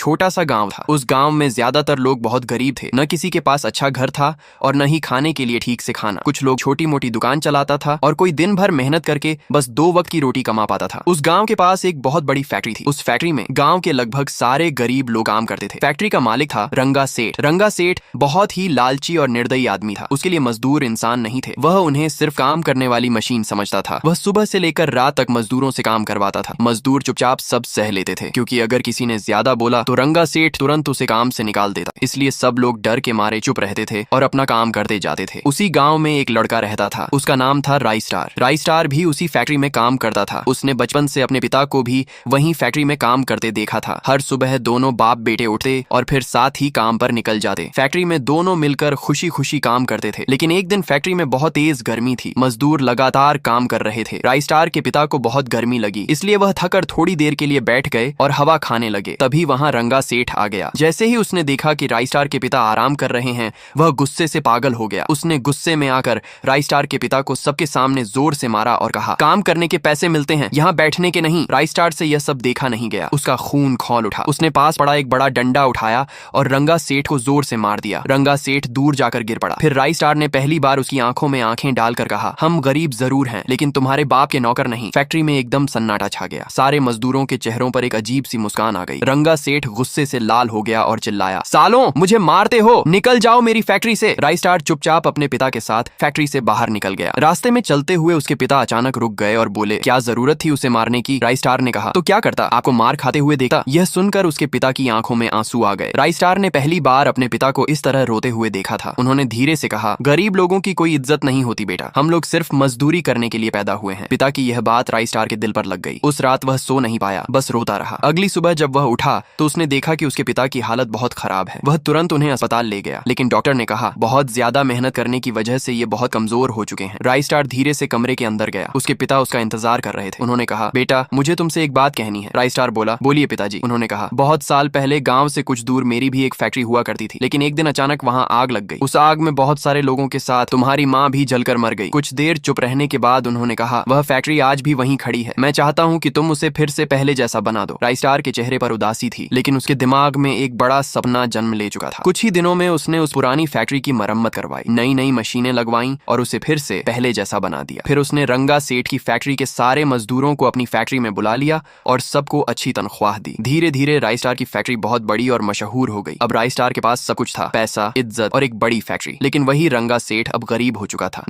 छोटा सा गांव था। उस गांव में ज्यादातर लोग बहुत गरीब थे। न किसी के पास अच्छा घर था और न ही खाने के लिए ठीक से खाना। कुछ लोग छोटी मोटी दुकान चलाता था और कोई दिन भर मेहनत करके बस 2 वक्त की रोटी कमा पाता था। उस गांव के पास एक बहुत बड़ी फैक्ट्री थी। उस फैक्ट्री में गांव के लगभग सारे गरीब लोग काम करते थे। फैक्ट्री का मालिक था रंगा सेठ। रंगा सेठ बहुत ही लालची और निर्दयी आदमी था। उसके लिए मजदूर इंसान नहीं थे, वह उन्हें सिर्फ काम करने वाली मशीन समझता था। वह सुबह से लेकर रात तक मजदूरों से काम करवाता था। मजदूर चुपचाप सब सह लेते थे, क्योंकि अगर किसी ने ज्यादा बोला तो रंगा सेठ तुरंत उसे काम से निकाल देता। इसलिए सब लोग डर के मारे चुप रहते थे और अपना काम करते जाते थे। उसी गांव में एक लड़का रहता था, उसका नाम था राई स्टार। राई स्टार भी उसी फैक्ट्री में काम करता था। उसने बचपन से अपने पिता को भी वहीं फैक्ट्री में काम करते देखा था। हर सुबह दोनों बाप बेटे उठते और फिर साथ ही काम पर निकल जाते। फैक्ट्री में दोनों मिलकर खुशी खुशी काम करते थे। लेकिन एक दिन फैक्ट्री में बहुत तेज गर्मी थी। मजदूर लगातार काम कर रहे थे। राई स्टार के पिता को बहुत गर्मी लगी, इसलिए वह थकर थोड़ी देर के लिए बैठ गए और हवा खाने लगे। तभी वहां रंगा सेठ आ गया। जैसे ही उसने देखा कि राई स्टार के पिता आराम कर रहे हैं, वह गुस्से से पागल हो गया। उसने गुस्से में आकर राई स्टार के पिता को सबके सामने जोर से मारा और कहा, काम करने के पैसे मिलते हैं, यहाँ बैठने के नहीं। राई स्टार से यह सब देखा नहीं गया। उसका खून खौल उठा। उसने पास पड़ा एक बड़ा डंडा उठाया और रंगा सेठ को जोर से मार दिया। रंगा सेठ दूर जाकर गिर पड़ा। फिर राई स्टार ने पहली बार उसकी आंखों में आंखें डालकर कहा, हम गरीब जरूर हैं, लेकिन तुम्हारे बाप के नौकर नहीं। फैक्ट्री में एकदम सन्नाटा छा गया। सारे मजदूरों के चेहरों पर एक अजीब सी मुस्कान आ गई। रंगा सेठ गुस्से से लाल हो गया और चिल्लाया, सालों, मुझे मारते हो, निकल जाओ मेरी फैक्ट्री से। राई स्टार चुपचाप अपने पिता के साथ फैक्ट्री से बाहर निकल गया। रास्ते में चलते हुए उसके पिता अचानक रुक गए और बोले, क्या जरूरत थी उसे मारने की? राई स्टार ने कहा, तो क्या करता, आपको मार खाते हुए देखता। यह सुनकर उसके पिता की आंखों में आंसू आ गए। राई स्टार ने पहली बार अपने पिता को इस तरह रोते हुए देखा था। उन्होंने धीरे से कहा, गरीब लोगों की कोई इज्जत नहीं होती बेटा, हम लोग सिर्फ मजदूरी करने के लिए पैदा हुए हैं। पिता की यह बात राई स्टार के दिल पर लग गई। उस रात वह सो नहीं पाया, बस रोता रहा। अगली सुबह जब वह उठा तो उसने देखा कि उसके पिता की हालत बहुत खराब है। वह तुरंत उन्हें अस्पताल ले गया, लेकिन डॉक्टर ने कहा, बहुत ज्यादा मेहनत करने की वजह से ये बहुत कमजोर हो चुके हैं। राई स्टार धीरे से कमरे के अंदर गया। उसके पिता उसका इंतजार कर रहे थे। उन्होंने कहा, बेटा, मुझे तुमसे एक बात कहनी है। राई स्टार बोला, बोलिए पिताजी। उन्होंने कहा, बहुत साल पहले गांव से कुछ दूर मेरी भी एक फैक्ट्री हुआ करती थी, लेकिन एक दिन अचानक वहां आग लग गई। उस आग में बहुत सारे लोगों के साथ तुम्हारी माँ भी जलकर मर गई। कुछ देर चुप रहने के बाद उन्होंने कहा, वह फैक्ट्री आज भी वहीं खड़ी है। मैं चाहता हूँ कि तुम उसे फिर से पहले जैसा बना दो। राई स्टार के चेहरे पर उदासी थी, लेकिन उसके दिमाग में एक बड़ा सपना जन्म ले चुका था। कुछ ही दिनों में उसने उस पुरानी फैक्ट्री की मरम्मत करवाई, नई नई मशीनें लगवाई और उसे फिर से पहले जैसा बना दिया। फिर उसने रंगा सेठ की फैक्ट्री के सारे मजदूरों को अपनी फैक्ट्री में बुला लिया और सबको अच्छी तनख्वाह दी। धीरे धीरे राई स्टार की फैक्ट्री बहुत बड़ी और मशहूर हो गई। अब राई स्टार के पास सब कुछ था, पैसा, इज्जत और एक बड़ी फैक्ट्री। लेकिन वही रंगा सेठ अब गरीब हो चुका था।